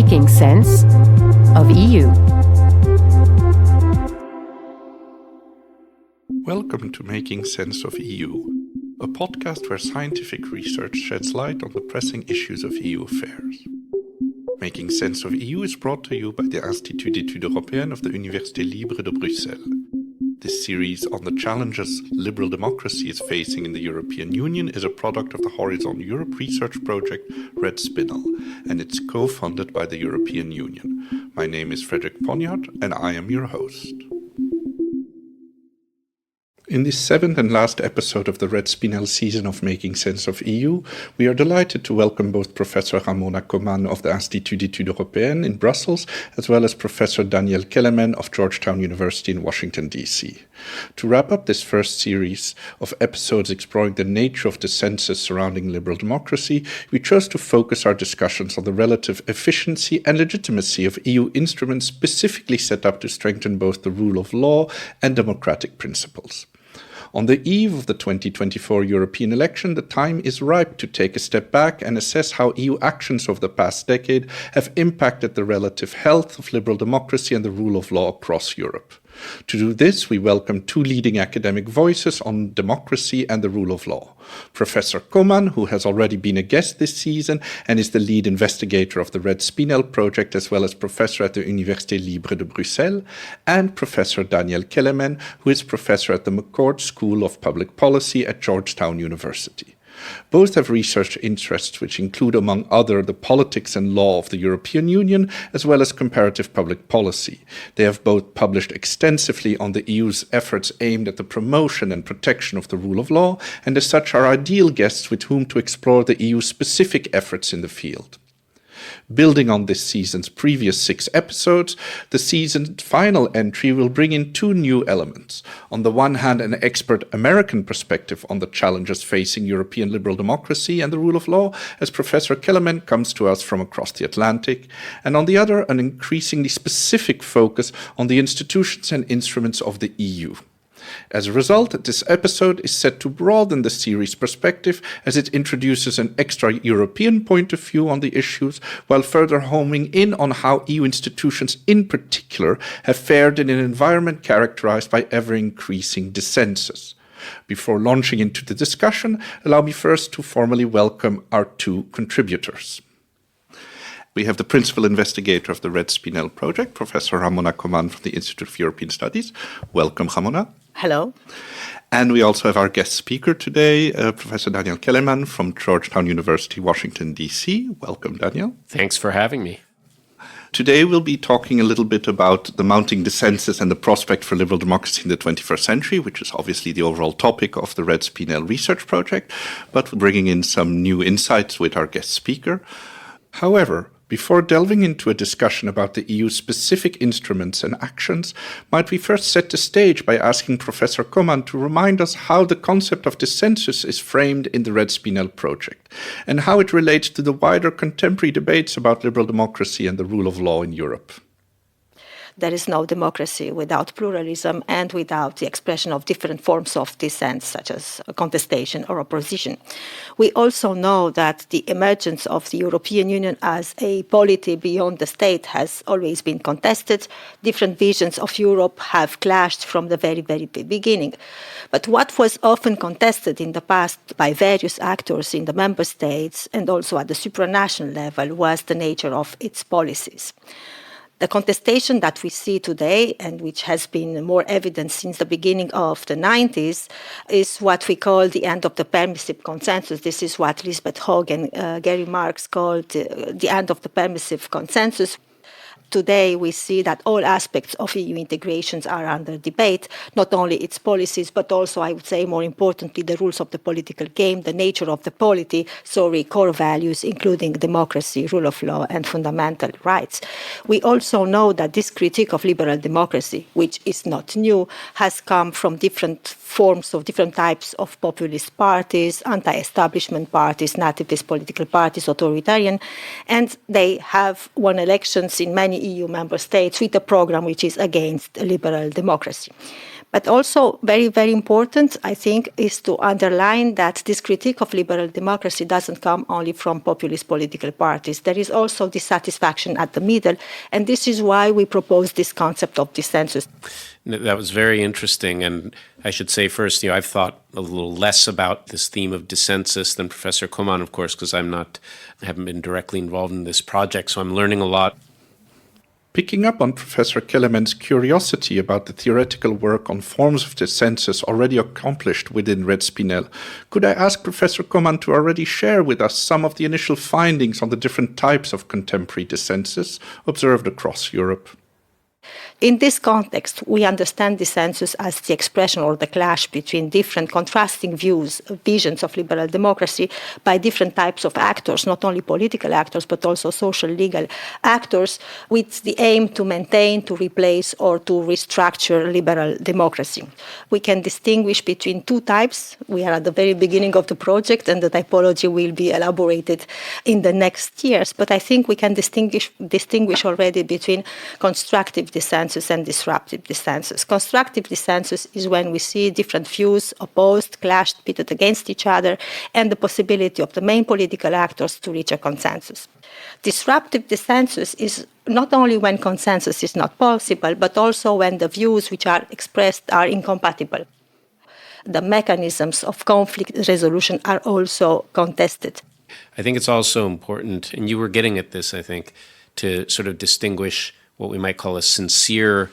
Making Sense of EU. Welcome to Making Sense of EU, a podcast where scientific research sheds light on the pressing issues of EU affairs. Making Sense of EU is brought to you by the Institut d'Études Européennes of the Université Libre de Bruxelles. This series on the challenges liberal democracy is facing in the European Union is a product of the Horizon Europe research project RED-SPINEL, and it's co-funded by the European Union. My name is Frederick Poniard, and I am your host. In this seventh and last episode of the RED-SPINEL season of Making Sense of EU, we are delighted to welcome both Professor Ramona Coman of the Institut d'Études européennes in Brussels, as well as Professor Kelemen of Georgetown University in Washington, D.C. To wrap up this first series of episodes exploring the nature of dissensus surrounding liberal democracy, we chose to focus our discussions on the relative efficiency and legitimacy of EU instruments specifically set up to strengthen both the rule of law and democratic principles. On the eve of the 2024 European election, the time is ripe to take a step back and assess how EU actions over the past decade have impacted the relative health of liberal democracy and the rule of law across Europe. To do this, we welcome two leading academic voices on democracy and the rule of law. Professor Coman, who has already been a guest this season and is the lead investigator of the RED-SPINEL project, as well as professor at the Université Libre de Bruxelles, and Professor Kelemen, who is professor at the McCord School of Public Policy at Georgetown University. Both have research interests which include, among other, the politics and law of the European Union, as well as comparative public policy. They have both published extensively on the EU's efforts aimed at the promotion and protection of the rule of law, and as such are ideal guests with whom to explore the EU's specific efforts in the field. Building on this season's previous 6 episodes, the season's final entry will bring in two new elements. On the one hand, an expert American perspective on the challenges facing European liberal democracy and the rule of law, as Professor Kelemen comes to us from across the Atlantic, and on the other, an increasingly specific focus on the institutions and instruments of the EU. As a result, this episode is set to broaden the series' perspective as it introduces an extra-European point of view on the issues, while further homing in on how EU institutions in particular have fared in an environment characterized by ever-increasing dissensus. Before launching into the discussion, allow me first to formally welcome our two contributors. We have the principal investigator of the RED-SPINEL project, Professor Ramona Coman from the Institute of European Studies. Welcome, Ramona. Hello. And we also have our guest speaker today, Professor Kelemen from Georgetown University, Washington, D.C. Welcome, Daniel. Thanks for having me. Today we'll be talking a little bit about the mounting dissensus and the prospect for liberal democracy in the 21st century, which is obviously the overall topic of the RED-SPINEL research project, but bringing in some new insights with our guest speaker. However, before delving into a discussion about the EU's specific instruments and actions, might we first set the stage by asking Professor Coman to remind us how the concept of dissensus is framed in the RED-SPINEL project, and how it relates to the wider contemporary debates about liberal democracy and the rule of law in Europe. There is no democracy without pluralism and without the expression of different forms of dissent, such as contestation or opposition. We also know that the emergence of the European Union as a polity beyond the state has always been contested. Different visions of Europe have clashed from the very, very beginning. But what was often contested in the past by various actors in the member states and also at the supranational level was the nature of its policies. The contestation that we see today, and which has been more evident since the beginning of the 90s, is what we call the end of the permissive consensus. This is what Lisbeth Hogg and Gary Marks called the end of the permissive consensus. Today, we see that all aspects of EU integrations are under debate, not only its policies, but also, I would say, more importantly, the rules of the political game, the nature of the polity, core values, including democracy, rule of law, and fundamental rights. We also know that this critique of liberal democracy, which is not new, has come from different forms of different types of populist parties, anti-establishment parties, nativist political parties, authoritarian, and they have won elections in many EU member states with a program which is against liberal democracy. But also very, very important, I think, is to underline that this critique of liberal democracy doesn't come only from populist political parties. There is also dissatisfaction at the middle, and this is why we propose this concept of dissensus. That was very interesting, and I should say first, I've thought a little less about this theme of dissensus than Professor Coman, of course, because I haven't been directly involved in this project, so I'm learning a lot. Picking up on Professor Kelemen's curiosity about the theoretical work on forms of dissensus already accomplished within RED-SPINEL, could I ask Professor Coman to already share with us some of the initial findings on the different types of contemporary dissensus observed across Europe? In this context, we understand dissensus as the expression or the clash between different contrasting visions of liberal democracy by different types of actors, not only political actors, but also social legal actors, with the aim to maintain, to replace, or to restructure liberal democracy. We can distinguish between two types. We are at the very beginning of the project, and the typology will be elaborated in the next years, but I think we can distinguish already between constructive dissensus and disruptive dissensus. Constructive dissensus is when we see different views opposed, clashed, pitted against each other, and the possibility of the main political actors to reach a consensus. Disruptive dissensus is not only when consensus is not possible, but also when the views which are expressed are incompatible. The mechanisms of conflict resolution are also contested. I think it's also important, and you were getting at this, I think, to sort of distinguish what we might call a sincere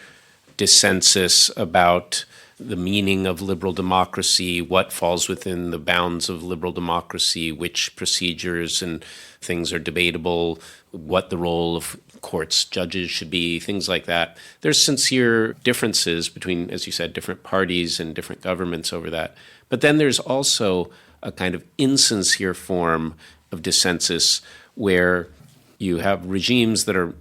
dissensus about the meaning of liberal democracy, what falls within the bounds of liberal democracy, which procedures and things are debatable, what the role of courts, judges should be, things like that. There's sincere differences between, as you said, different parties and different governments over that. But then there's also a kind of insincere form of dissensus where you have regimes that are,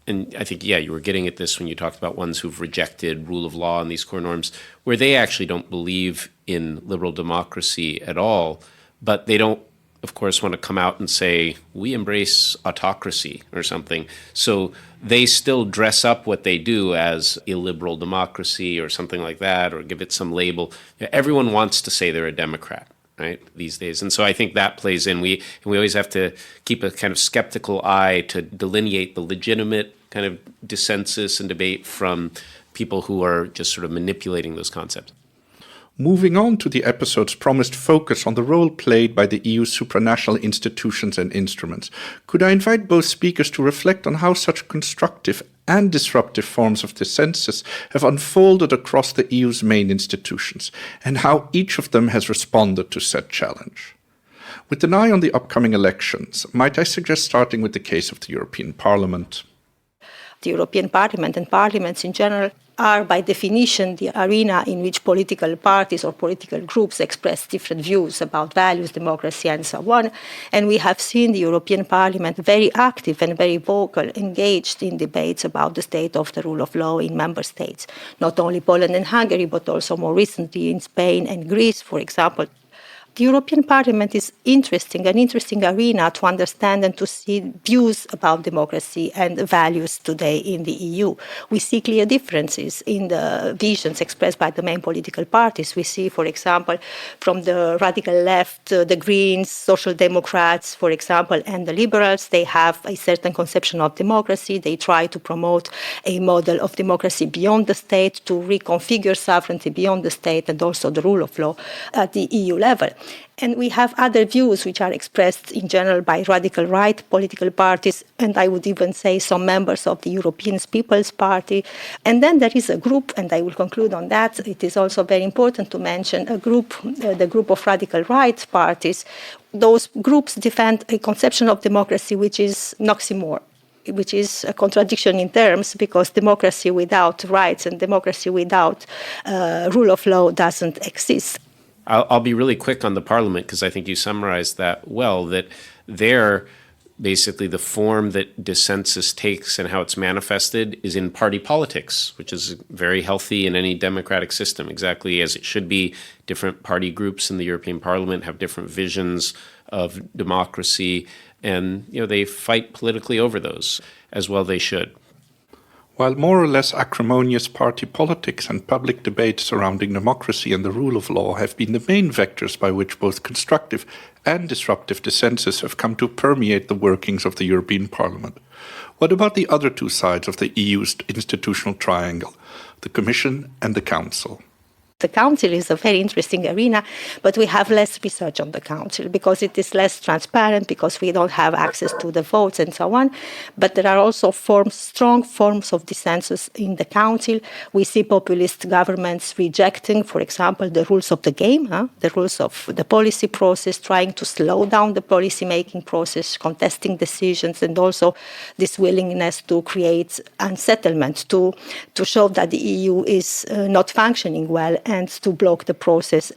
and I think, you were getting at this when you talked about ones who've rejected rule of law and these core norms, where they actually don't believe in liberal democracy at all, but they don't, of course, want to come out and say, we embrace autocracy or something. So they still dress up what they do as illiberal democracy or something like that, or give it some label. Everyone wants to say they're a Democrat, right, these days. And so I think that plays in. We always have to keep a kind of skeptical eye to delineate the legitimate kind of dissensus and debate from people who are just sort of manipulating those concepts. Moving on to the episode's promised focus on the role played by the EU's supranational institutions and instruments, could I invite both speakers to reflect on how such constructive and disruptive forms of dissensus have unfolded across the EU's main institutions, and how each of them has responded to said challenge? With an eye on the upcoming elections, might I suggest starting with the case of the European Parliament? The European Parliament and parliaments in general are by definition the arena in which political parties or political groups express different views about values, democracy, and so on. And we have seen the European Parliament very active and very vocal, engaged in debates about the state of the rule of law in member states, not only Poland and Hungary, but also more recently in Spain and Greece, for example. The European Parliament is an interesting arena to understand and to see views about democracy and values today in the EU. We see clear differences in the visions expressed by the main political parties. We see, for example, from the radical left, the Greens, Social Democrats, for example, and the Liberals, they have a certain conception of democracy. They try to promote a model of democracy beyond the state, to reconfigure sovereignty beyond the state and also the rule of law at the EU level. And we have other views which are expressed in general by radical right political parties, and I would even say some members of the European People's Party. And then there is a group, and I will conclude on that, it is also very important to mention a group, the group of radical right parties. Those groups defend a conception of democracy which is an oxymoron, which is a contradiction in terms, because democracy without rights and democracy without rule of law doesn't exist. I'll be really quick on the Parliament, because I think you summarized that well, that there, basically the form that dissensus takes and how it's manifested is in party politics, which is very healthy in any democratic system, exactly as it should be. Different party groups in the European Parliament have different visions of democracy, and they fight politically over those, as well they should. While more or less acrimonious party politics and public debate surrounding democracy and the rule of law have been the main vectors by which both constructive and disruptive dissensus have come to permeate the workings of the European Parliament, what about the other two sides of the EU's institutional triangle, the Commission and the Council? The Council is a very interesting arena, but we have less research on the Council because it is less transparent, because we don't have access to the votes and so on. But there are also strong forms of dissensus in the Council. We see populist governments rejecting, for example, the rules of the game, the rules of the policy process, trying to slow down the policy-making process, contesting decisions, and also this willingness to create unsettlement, to show that the EU is not functioning well, and to block the process.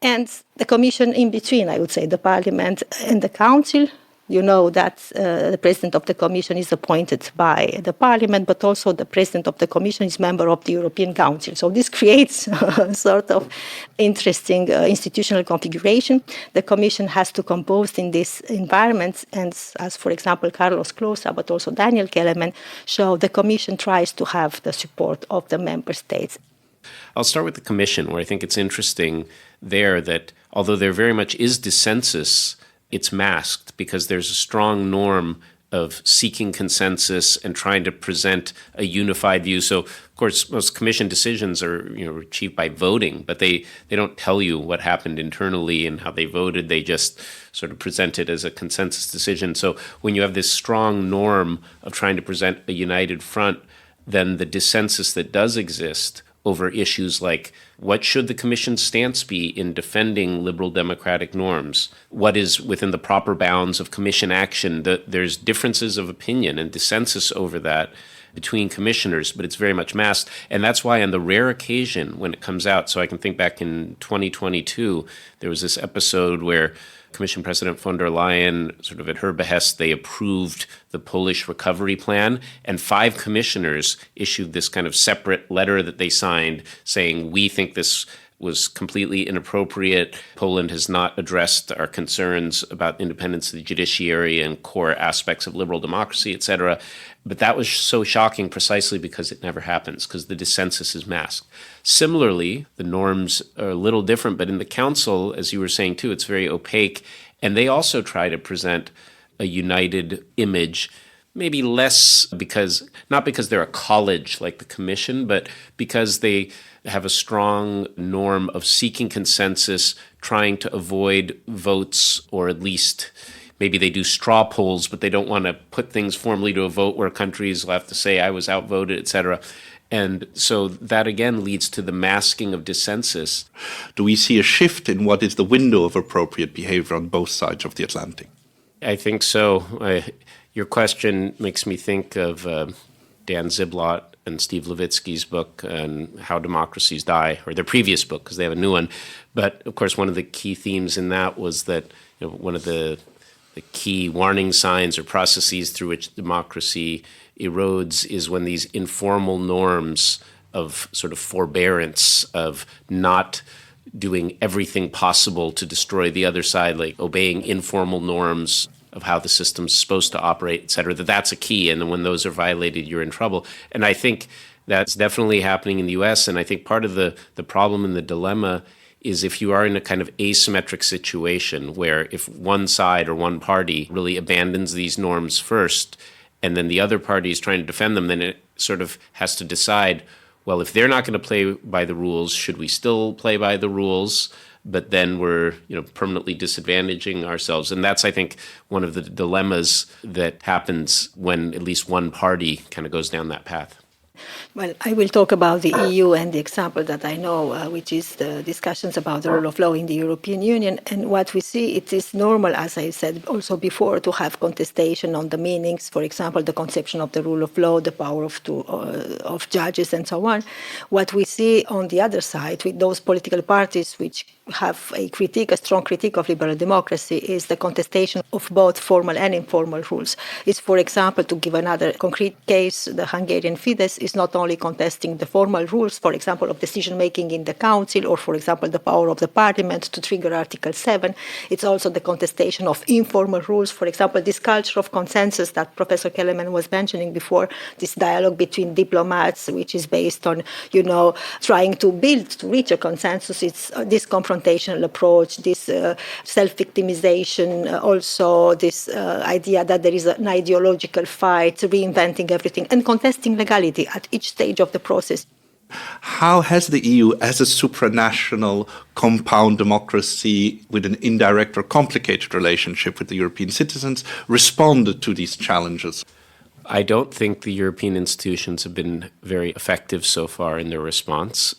And the Commission in between, I would say, the Parliament and the Council. You know that the President of the Commission is appointed by the Parliament, but also the President of the Commission is member of the European Council. So this creates a sort of interesting institutional configuration. The Commission has to compose in this environment, and as, for example, Carlos Closa, but also Daniel Kelemen, show the Commission tries to have the support of the member states. I'll start with the Commission, where I think it's interesting there that although there very much is dissensus, it's masked because there's a strong norm of seeking consensus and trying to present a unified view. So, of course, most Commission decisions are achieved by voting, but they don't tell you what happened internally and how they voted. They just sort of present it as a consensus decision. So when you have this strong norm of trying to present a united front, then the dissensus that does exist over issues like what should the Commission's stance be in defending liberal democratic norms? What is within the proper bounds of Commission action? There's differences of opinion and dissensus over that between commissioners, but it's very much masked. And that's why on the rare occasion when it comes out, so I can think back in 2022, there was this episode where Commission President von der Leyen, sort of at her behest, they approved the Polish recovery plan, and 5 commissioners issued this kind of separate letter that they signed saying, we think this was completely inappropriate. Poland has not addressed our concerns about independence of the judiciary and core aspects of liberal democracy, etc. But that was so shocking precisely because it never happens, because the dissensus is masked. Similarly, the norms are a little different, but in the Council, as you were saying too, it's very opaque. And they also try to present a united image, maybe less not because they're a college like the Commission, but because they have a strong norm of seeking consensus, trying to avoid votes, or at least maybe they do straw polls, but they don't want to put things formally to a vote where countries will have to say, I was outvoted, etc. And so that again leads to the masking of dissensus. Do we see a shift in what is the window of appropriate behavior on both sides of the Atlantic? I think so. Your question makes me think of Dan Ziblot and Steve Levitsky's book on How Democracies Die, or their previous book, because they have a new one. But of course, one of the key themes in that was that one of the key warning signs or processes through which democracy erodes is when these informal norms of sort of forbearance, of not doing everything possible to destroy the other side, like obeying informal norms of how the system's supposed to operate, et cetera, that's a key. And then when those are violated, you're in trouble. And I think that's definitely happening in the US. And I think part of the problem and the dilemma is if you are in a kind of asymmetric situation where if one side or one party really abandons these norms first, and then the other party is trying to defend them, then it sort of has to decide, well, if they're not going to play by the rules, should we still play by the rules? But then we're permanently disadvantaging ourselves. And that's, I think, one of the dilemmas that happens when at least one party kind of goes down that path. Well, I will talk about the EU and the example that I know, which is the discussions about the rule of law in the European Union. And what we see, it is normal, as I said also before, to have contestation on the meanings, for example, the conception of the rule of law, the power of judges, and so on. What we see on the other side, with those political parties which have a strong critique of liberal democracy is the contestation of both formal and informal rules. It's, for example, to give another concrete case, the Hungarian Fidesz is not only contesting the formal rules, for example, of decision-making in the council, or, for example, the power of the parliament to trigger Article 7. It's also the contestation of informal rules, for example, this culture of consensus that Professor Kelemen was mentioning before, this dialogue between diplomats, which is based on, trying to reach a consensus. It's this confrontational approach, this self-victimization, also this idea that there is an ideological fight, reinventing everything, and contesting legality at each stage of the process. How has the EU, as a supranational compound democracy with an indirect or complicated relationship with the European citizens, responded to these challenges? I don't think the European institutions have been very effective so far in their response.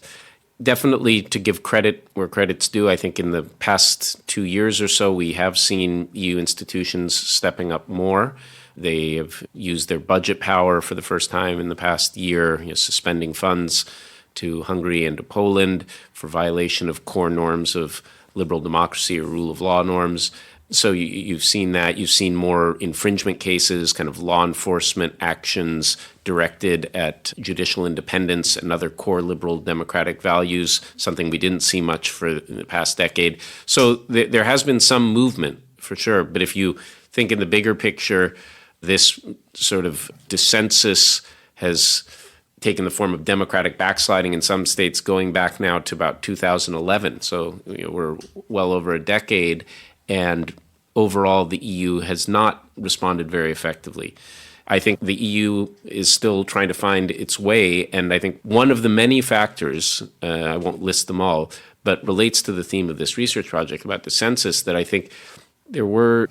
Definitely, to give credit where credit's due, I think in the past 2 years or so, we have seen EU institutions stepping up more. They have used their budget power for the first time in the past year, suspending funds to Hungary and to Poland for violation of core norms of liberal democracy or rule of law norms. So you've seen that. You've seen more infringement cases, kind of law enforcement actions directed at judicial independence and other core liberal democratic values, something we didn't see much for the past decade. So there has been some movement, for sure. But if you think in the bigger picture, this sort of dissensus has taken the form of democratic backsliding in some states going back now to about 2011. So we're well over a decade. And overall, the EU has not responded very effectively. I think the EU is still trying to find its way. And I think one of the many factors, I won't list them all, but relates to the theme of this research project about dissensus, that I think there were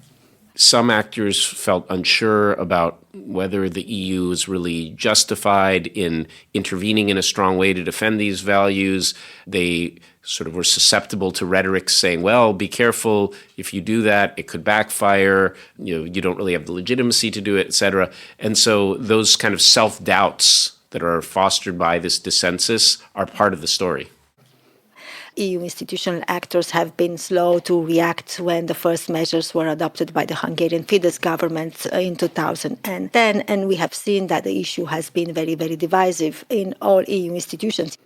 some actors felt unsure about whether the EU is really justified in intervening in a strong way to defend these values. They sort of were susceptible to rhetoric saying, well, be careful, if you do that, it could backfire, you don't really have the legitimacy to do it, etc. And so those kind of self-doubts that are fostered by this dissensus are part of the story. EU institutional actors have been slow to react when the first measures were adopted by the Hungarian Fidesz government in 2010, and we have seen that the issue has been very, very divisive in all EU institutions.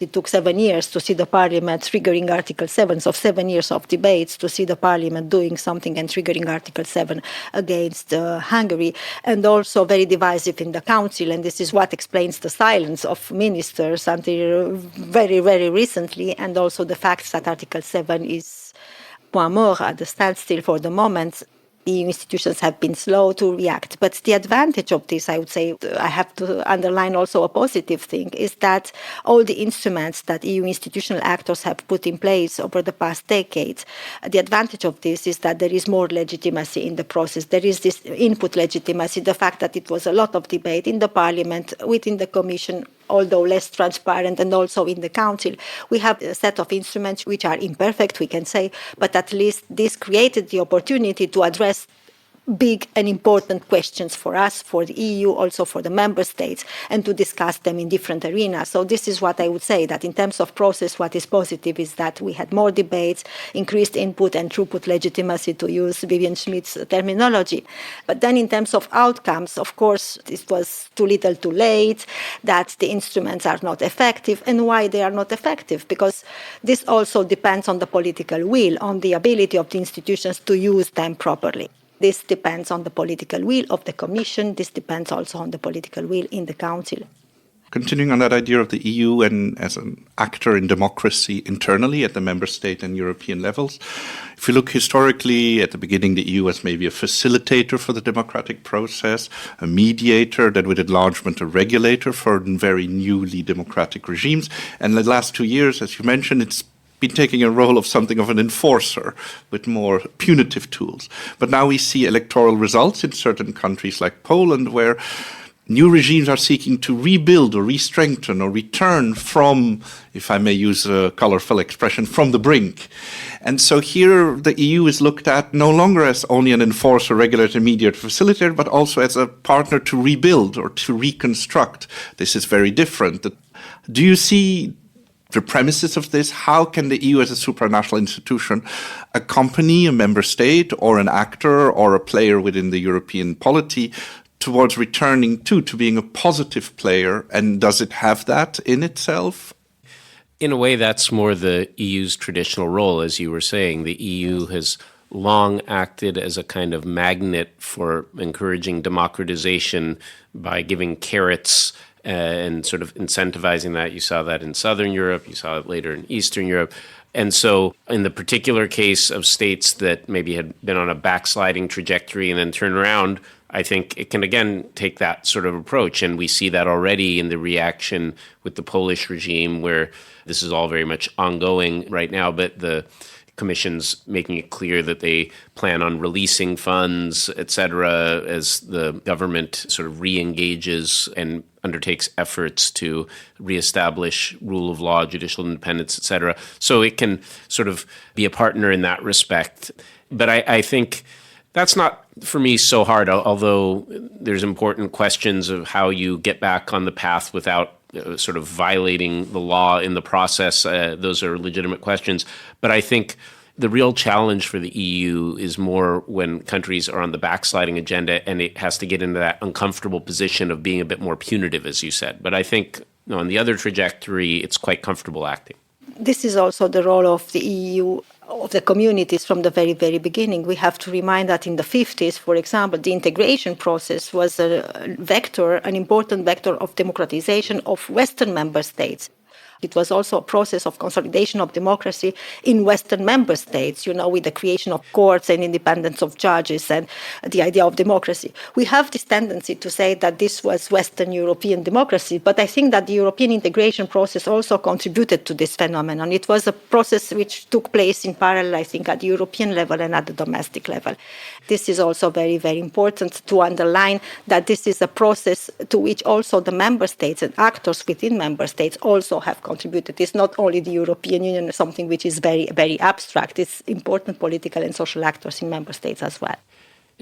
It took 7 years to see the parliament triggering Article 7, so 7 years of debates to see the parliament doing something and triggering Article 7 against Hungary, and also very divisive in the council. And this is what explains the silence of ministers until very, very recently, and also the fact that Article 7 is point mort, at the standstill for the moment. EU institutions have been slow to react. But the advantage of this, I would say, I have to underline also a positive thing, is that all the instruments that EU institutional actors have put in place over the past decades, the advantage of this is that there is more legitimacy in the process. There is this input legitimacy, the fact that it was a lot of debate in the parliament, within the commission, although less transparent, and also in the council. We have a set of instruments which are imperfect, we can say, but at least this created the opportunity to address big and important questions for us, for the EU, also for the member states, and to discuss them in different arenas. So this is what I would say, that in terms of process, what is positive is that we had more debates, increased input and throughput legitimacy, to use Vivian Schmidt's terminology. But then in terms of outcomes, of course, it was too little too late, that the instruments are not effective. And why they are not effective? Because this also depends on the political will, on the ability of the institutions to use them properly. This depends on the political will of the Commission. This depends also on the political will in the Council. Continuing on that idea of the EU and as an actor in democracy internally at the member state and European levels, if you look historically, at the beginning the EU was maybe a facilitator for the democratic process, a mediator, then with enlargement a regulator for very newly democratic regimes. And the last 2 years, as you mentioned, it's been taking a role of something of an enforcer with more punitive tools. But now we see electoral results in certain countries like Poland where new regimes are seeking to rebuild or re-strengthen or return from, if I may use a colorful expression, from the brink. And so here the EU is looked at no longer as only an enforcer, regulator, mediator, facilitator, but also as a partner to rebuild or to reconstruct. This is very different. Do you see the premises of this? How can the EU as a supranational institution accompany a member state or an actor or a player within the European polity towards returning to being a positive player? And does it have that in itself? In a way, that's more the EU's traditional role, as you were saying. The EU has long acted as a kind of magnet for encouraging democratization by giving carrots and sort of incentivizing that. You saw that in Southern Europe, you saw it later in Eastern Europe. And so in the particular case of states that maybe had been on a backsliding trajectory and then turn around, I think it can again take that sort of approach. And we see that already in the reaction with the Polish regime, where this is all very much ongoing right now, but the Commission's making it clear that they plan on releasing funds, et cetera, as the government sort of re-engages and undertakes efforts to reestablish rule of law, judicial independence, et cetera. So it can sort of be a partner in that respect. But I think that's not, for me, so hard, although there's important questions of how you get back on the path without sort of violating the law in the process. Those are legitimate questions. But I think the real challenge for the EU is more when countries are on the backsliding agenda and it has to get into that uncomfortable position of being a bit more punitive, as you said. But I think on the other trajectory, it's quite comfortable acting. This is also the role of the EU, of the communities from the very, very beginning. We have to remind that in the 50s, for example, the integration process was an important vector of democratization of Western member states. It was also a process of consolidation of democracy in Western member states, with the creation of courts and independence of judges and the idea of democracy. We have this tendency to say that this was Western European democracy, but I think that the European integration process also contributed to this phenomenon. It was a process which took place in parallel, I think, at the European level and at the domestic level. This is also very, very important to underline that this is a process to which also the member states and actors within member states also have contributed. It's not only the European Union, something which is very, very abstract. It's important political and social actors in member states as well.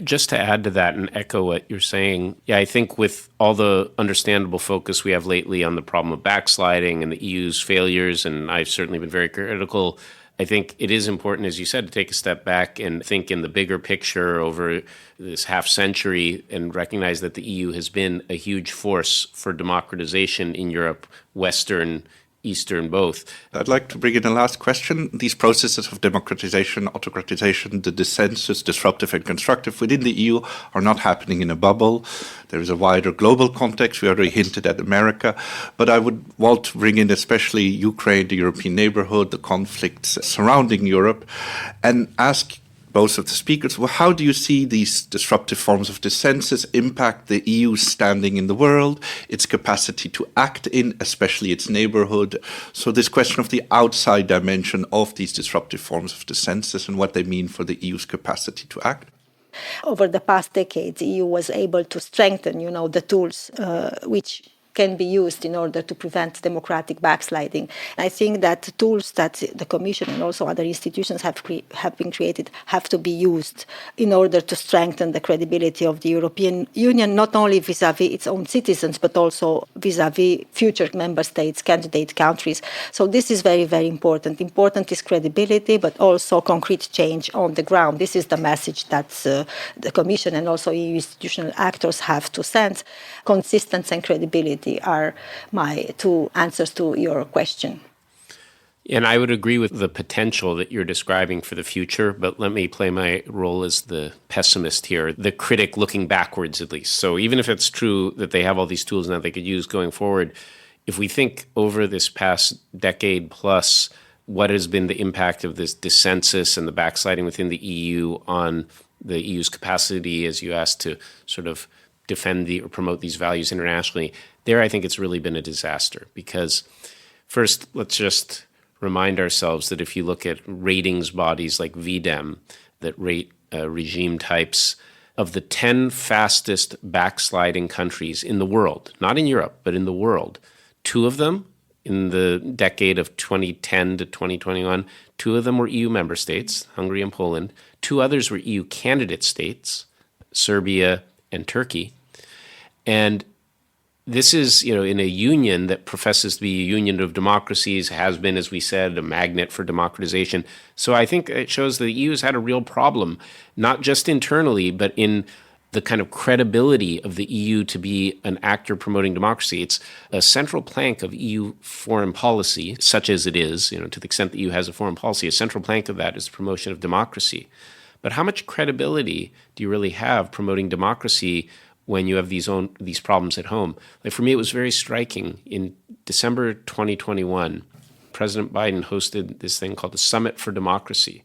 Just to add to that and echo what you're saying, I think with all the understandable focus we have lately on the problem of backsliding and the EU's failures, and I've certainly been very critical, I think it is important, as you said, to take a step back and think in the bigger picture over this half century and recognize that the EU has been a huge force for democratization in Europe, Western, Eastern, both. I'd like to bring in a last question. These processes of democratization, autocratization, the dissensus, disruptive and constructive within the EU are not happening in a bubble. There is a wider global context. We already hinted at America. But I would want to bring in especially Ukraine, the European neighborhood, the conflicts surrounding Europe, and ask both of the speakers, well, how do you see these disruptive forms of dissensus impact the EU's standing in the world, its capacity to act in, especially its neighborhood? So this question of the outside dimension of these disruptive forms of dissensus and what they mean for the EU's capacity to act. Over the past decades, the EU was able to strengthen, the tools which can be used in order to prevent democratic backsliding. I think that tools that the Commission and also other institutions have been created have to be used in order to strengthen the credibility of the European Union, not only vis-à-vis its own citizens, but also vis-à-vis future member states, candidate countries. So this is very, very important. Important is credibility, but also concrete change on the ground. This is the message that the Commission and also EU institutional actors have to send. Consistency and credibility are my two answers to your question. And I would agree with the potential that you're describing for the future, but let me play my role as the pessimist here, the critic looking backwards at least. So even if it's true that they have all these tools now they could use going forward, if we think over this past decade plus, what has been the impact of this dissensus and the backsliding within the EU on the EU's capacity, as you asked, to sort of defend or promote these values internationally, there I think it's really been a disaster. Because first, let's just remind ourselves that if you look at ratings bodies like VDEM that rate regime types, of the 10 fastest backsliding countries in the world, not in Europe, but in the world, 2 of them in the decade of 2010 to 2021, 2 of them were EU member states, Hungary and Poland. 2 others were EU candidate states, Serbia and Turkey. And this is, in a union that professes to be a union of democracies, has been, as we said, a magnet for democratization. So I think it shows that the EU has had a real problem, not just internally, but in the kind of credibility of the EU to be an actor promoting democracy. It's a central plank of EU foreign policy, such as it is, to the extent the EU has a foreign policy, a central plank of that is the promotion of democracy. But how much credibility do you really have promoting democracy when you have these problems at home? Like for me, it was very striking. In December 2021, President Biden hosted this thing called the Summit for Democracy.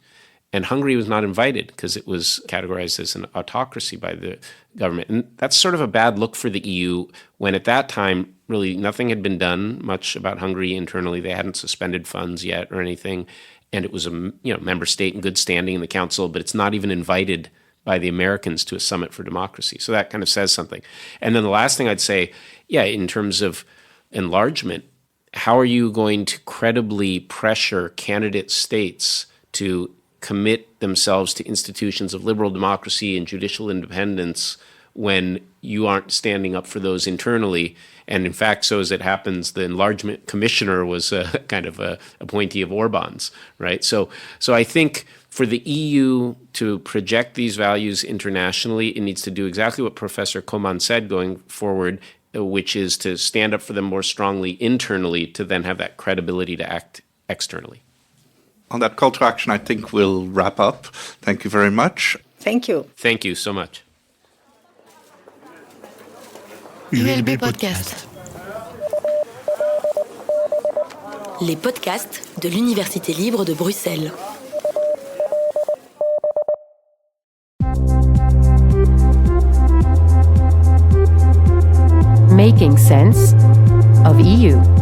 And Hungary was not invited because it was categorized as an autocracy by the government. And that's sort of a bad look for the EU when at that time, really nothing had been done much about Hungary internally. They hadn't suspended funds yet or anything. And it was a member state in good standing in the council, but it's not even invited by the Americans to a summit for democracy. So that kind of says something. And then the last thing I'd say, in terms of enlargement, how are you going to credibly pressure candidate states to commit themselves to institutions of liberal democracy and judicial independence when you aren't standing up for those internally? And in fact, so as it happens, the enlargement commissioner was kind of a appointee of Orban's, right? So I think for the EU to project these values internationally, it needs to do exactly what Professor Coman said going forward, which is to stand up for them more strongly internally to then have that credibility to act externally. On that call to action, I think we'll wrap up. Thank you very much. Thank you. Thank you so much. ULB Podcast. Les podcasts de l'Université libre de Bruxelles. Making sense of EU.